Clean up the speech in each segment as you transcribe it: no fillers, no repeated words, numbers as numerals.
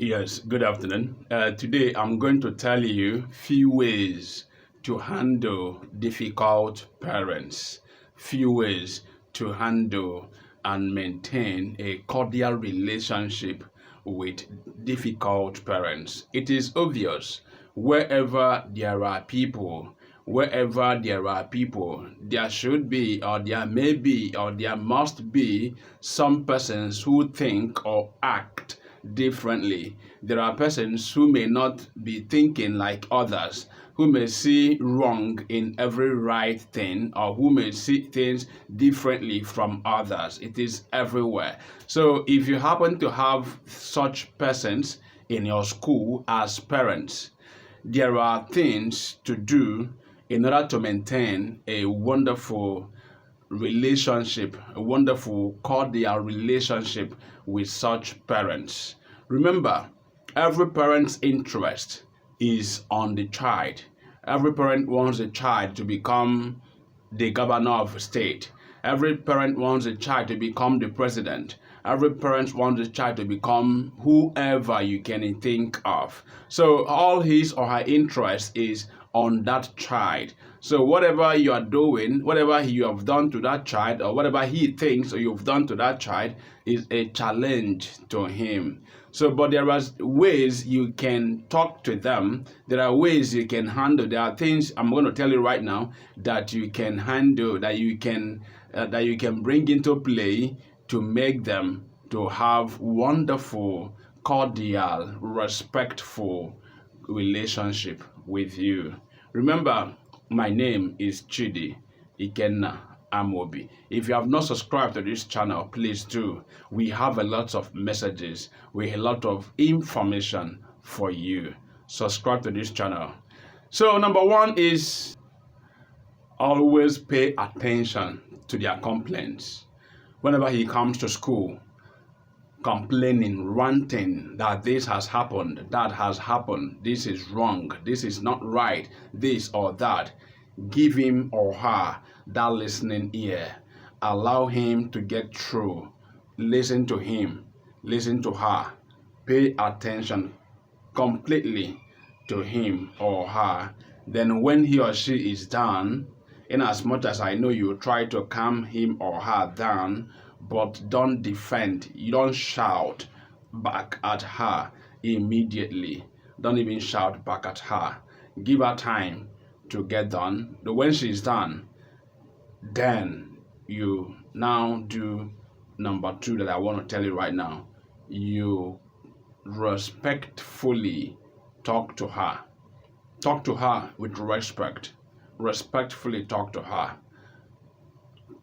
Yes, good afternoon. Today I'm going to tell you few ways to handle difficult parents, few ways to handle and maintain a cordial relationship with difficult parents. It is obvious wherever there are people, there should be, or there may be, or there must be some persons who think or act differently. There are persons who may not be thinking like others, who may see wrong in every right thing, or who may see things differently from others. It is everywhere. So if you happen to have such persons in your school as parents, there are things to do in order to maintain a wonderful relationship, a wonderful cordial relationship with such parents. Remember, every parent's interest is on the child. Every parent wants the child to become the governor of a state. Every parent wants a child to become the president. Every parent wants the child to become whoever you can think of. So all his or her interest is on that child. So whatever you are doing, whatever you have done to that child, or whatever he thinks or you've done to that child is a challenge to him. So, but there are ways you can talk to them. There are ways you can handle. There are things I'm going to tell you right now that you can handle, that you can bring into play to make them to have wonderful, cordial, respectful relationship with you. Remember, my name is Chidi Ikenna Amobi. If you have not subscribed to this channel, please do. We have a lot of messages, we have a lot of information for you. Subscribe to this channel. So number one is always pay attention to their complaints. Whenever he comes to school, complaining, ranting that this has happened, that has happened, this is wrong, this is not right, this or that, give him or her that listening ear. Allow him to get through. Listen to him, listen to her. Pay attention completely to him or her. Then when he or she is done, in as much as I know you try to calm him or her down, but don't defend. You don't shout back at her immediately. Don't even shout back at her. Give her time to get done. When she's done, then you now do number two that I want to tell you right now. You respectfully talk to her. Talk to her with respect. Respectfully talk to her.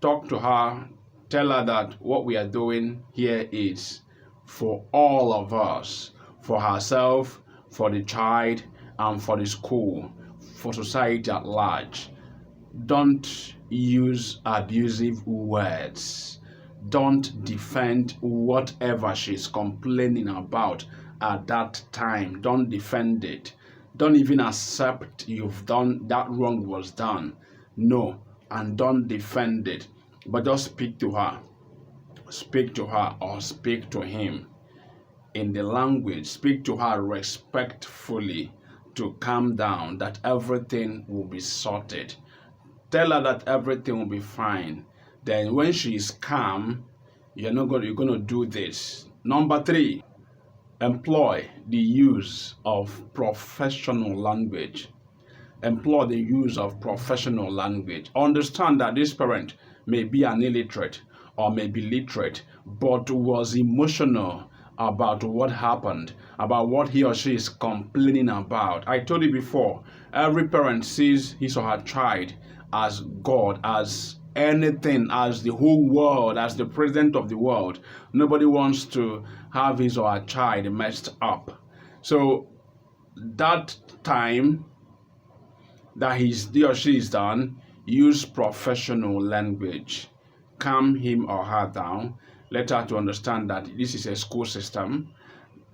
Talk to her. Tell her that what we are doing here is for all of us, for herself, for the child, and for the school, for society at large. Don't use abusive words. Don't defend whatever she's complaining about at that time. Don't defend it. Don't even accept you've done that, wrong was done. No, and don't defend it. But just speak to her. Speak to her or speak to him in the language. Speak to her respectfully to calm down, that everything will be sorted. Tell her that everything will be fine. Then when she is calm, you're going to do this. Number three, employ the use of professional language. Employ the use of professional language. Understand that this parent may be an illiterate or may be literate, but was emotional about what happened, about what he or she is complaining about. I told you before, every parent sees his or her child as God, as anything, as the whole world, as the president of the world. Nobody wants to have his or her child messed up. So that time that he or she is done, use professional language. Calm him or her down. Let her to understand that this is a school system.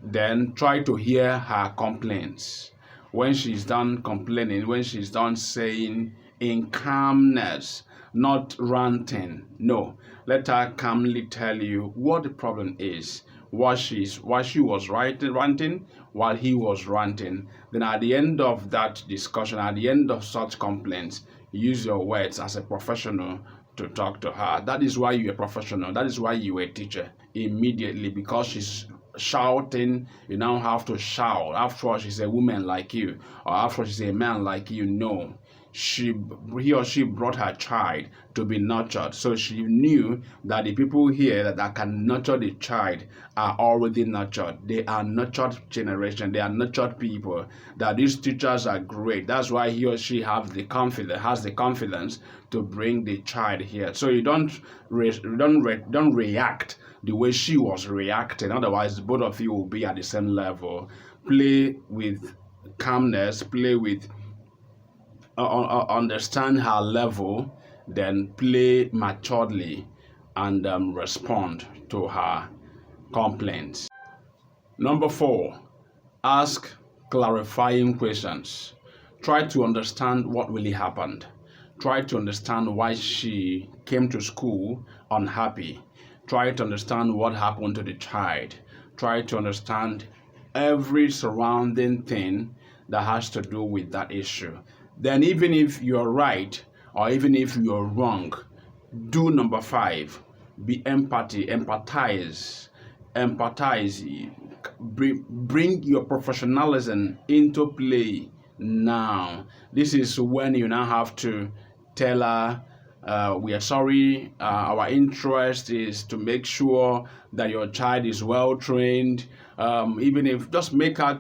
Then try to hear her complaints. When she's done complaining, when she's done saying in calmness, not ranting. No, let her calmly tell you what the problem is, while she was ranting, while he was ranting. Then at the end of that discussion, at the end of such complaints, use your words as a professional to talk to her. That is why you're a professional. That is why you're a teacher. Immediately, because she's shouting, you now have to shout. After all, she's a woman like you, or after all, she's a man like you. No, he or she brought her child to be nurtured, so she knew that the people here that can nurture the child are already nurtured. They are nurtured generation, they are nurtured people, that these teachers are great. That's why he or she has the confidence to bring the child here. So you don't react the way she was reacting, otherwise both of you will be at the same level. Play with calmness, play with understand her level, then play maturely and respond to her complaints. Number 4, ask clarifying questions. Try to understand what really happened. Try to understand why she came to school unhappy. Try to understand what happened to the child. Try to understand every surrounding thing that has to do with that issue. Then even if you're right or even if you're wrong, do number 5. Be empathize. Bring your professionalism into play now. This is when you now have to tell her, we are sorry, our interest is to make sure that your child is well trained. Even if just make a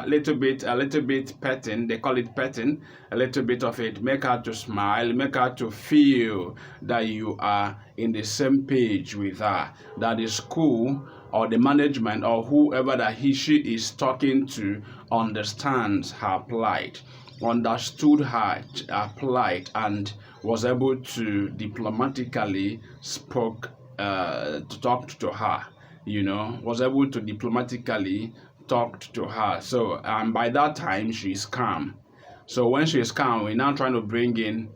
little bit petting, they call it petting, a little bit of it, make her to smile, make her to feel that you are in the same page with her, that the school or the management or whoever that she is talking to understands her plight, understood her plight, and was able to diplomatically talk to her, was able to diplomatically talk to her. So by that time she's calm. So when she's calm, we're now trying to bring in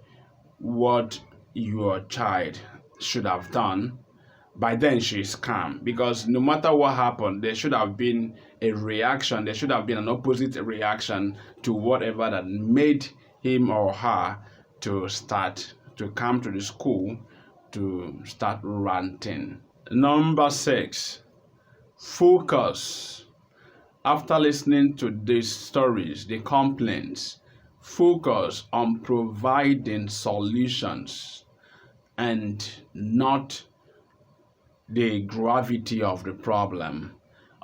what your child should have done. By then she's calm, because no matter what happened, there should have been a reaction, there should have been an opposite reaction to whatever that made him or her to come to the school to start ranting. Number 6, focus. After listening to these stories, the complaints, focus on providing solutions and not the gravity of the problem,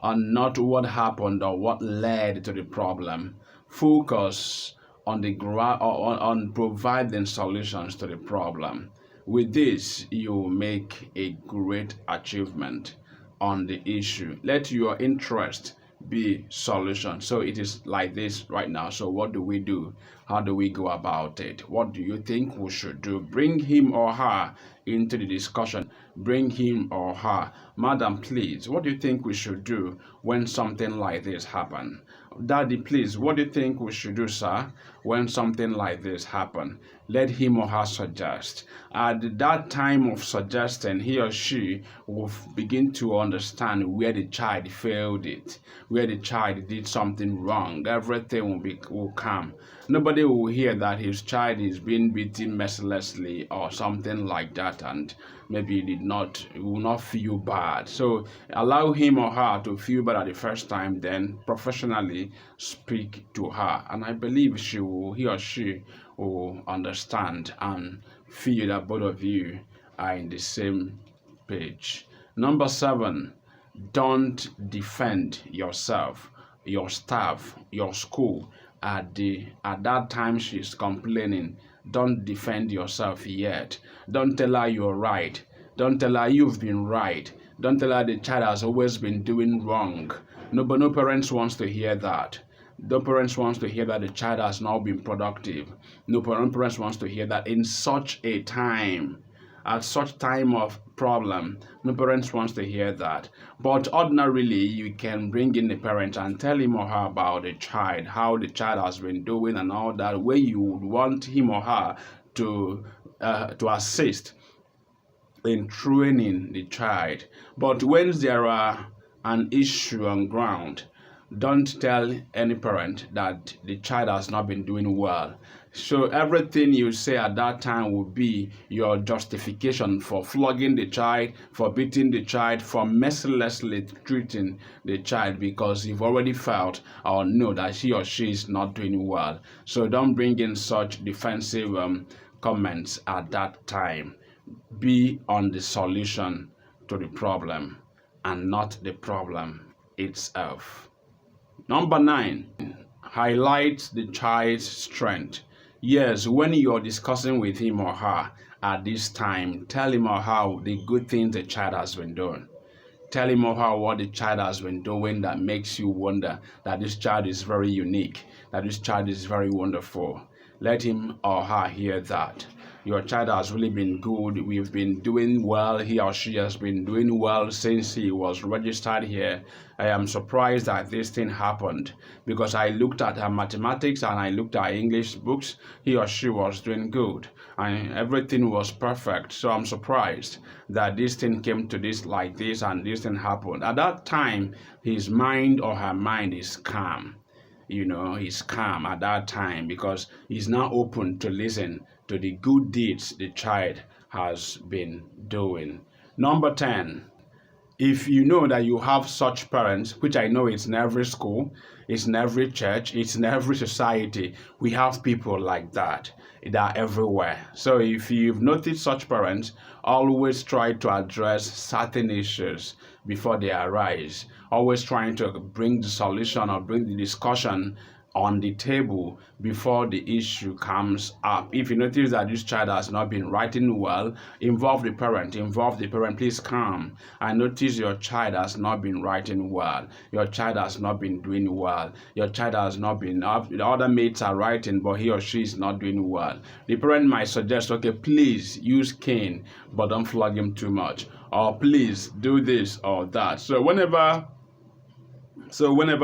and not what happened or what led to the problem. Focus on on providing solutions to the problem. With this, you make a great achievement on the issue. Let your interest be solution. So it is like this right now. So what do we do? How do we go about it? What do you think we should do? Bring him or her into the discussion. Bring him or her. Madam, please, what do you think we should do when something like this happen? Daddy, please, what do you think we should do, sir, when something like this happen? Let him or her suggest. At that time of suggesting, he or she will begin to understand where the child failed it, where the child did something wrong. Everything will come. Nobody will hear that his child is being beaten mercilessly or something like that, and maybe will not feel bad. So allow him or her to feel bad at the first time, then professionally speak to her, and I believe he or she will understand and feel that both of you are in the same page. Number 7, don't defend yourself, your staff, your school. At that time she's complaining, don't defend yourself yet. Don't tell her you're right. Don't tell her you've been right. Don't tell her the child has always been doing wrong. No parents wants to hear that. No parents wants to hear that the child has not been productive. No parents wants to hear that in such a time, at such time of problem. No parents wants to hear that. But ordinarily, you can bring in the parent and tell him or her about the child, how the child has been doing and all that, where you would want him or her to assist. in training the child. But when there are an issue on ground, don't tell any parent that the child has not been doing well. So everything you say at that time will be your justification for flogging the child, for beating the child, for mercilessly treating the child, because you've already felt or know that he or she is not doing well. So don't bring in such defensive comments at that time. Be on the solution to the problem and not the problem itself. Number 9, highlight the child's strength. Yes, when you're discussing with him or her at this time, tell him or her the good things the child has been doing. Tell him or her what the child has been doing that makes you wonder that this child is very unique, that this child is very wonderful. Let him or her hear that. Your child has really been good. We've been doing well. He or she has been doing well since he was registered here. I am surprised that this thing happened because I looked at her mathematics and I looked at English books. He or she was doing good and everything was perfect. So I'm surprised that this thing came to this like this and this thing happened. At that time, his mind or her mind is calm. He's calm at that time because he's now open to listen to the good deeds the child has been doing. Number 10, if you know that you have such parents, which I know it's in every school, it's in every church, it's in every society, we have people like that. They are everywhere. So if you've noticed such parents, always try to address certain issues before they arise. Always trying to bring the solution or bring the discussion on the table before the issue comes up. If you notice that this child has not been writing well, involve the parent. Please come. I notice your child has not been writing well. Your child has not been doing well. Your child has not been, the other mates are writing, but he or she is not doing well. The parent might suggest, okay, please use cane, but don't flog him too much. Or please do this or that. So whenever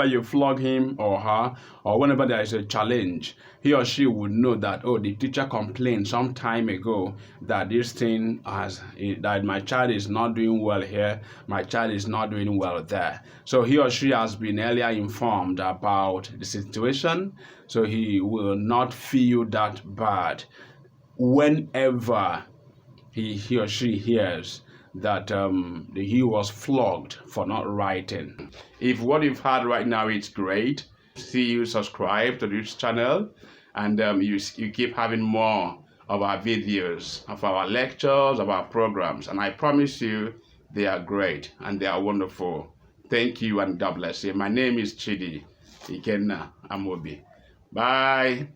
you flog him or her, or whenever there is a challenge, he or she would know that, oh, the teacher complained some time ago that that my child is not doing well here, my child is not doing well there. So he or she has been earlier informed about the situation, so he will not feel that bad whenever he or she hears that he was flogged for not writing. If what you've heard right now is great, see you subscribe to this channel, and you keep having more of our videos, of our lectures, of our programs, and I promise you they are great and they are wonderful. Thank you and God bless you. My name is Chidi Ikenna Amobi. Bye.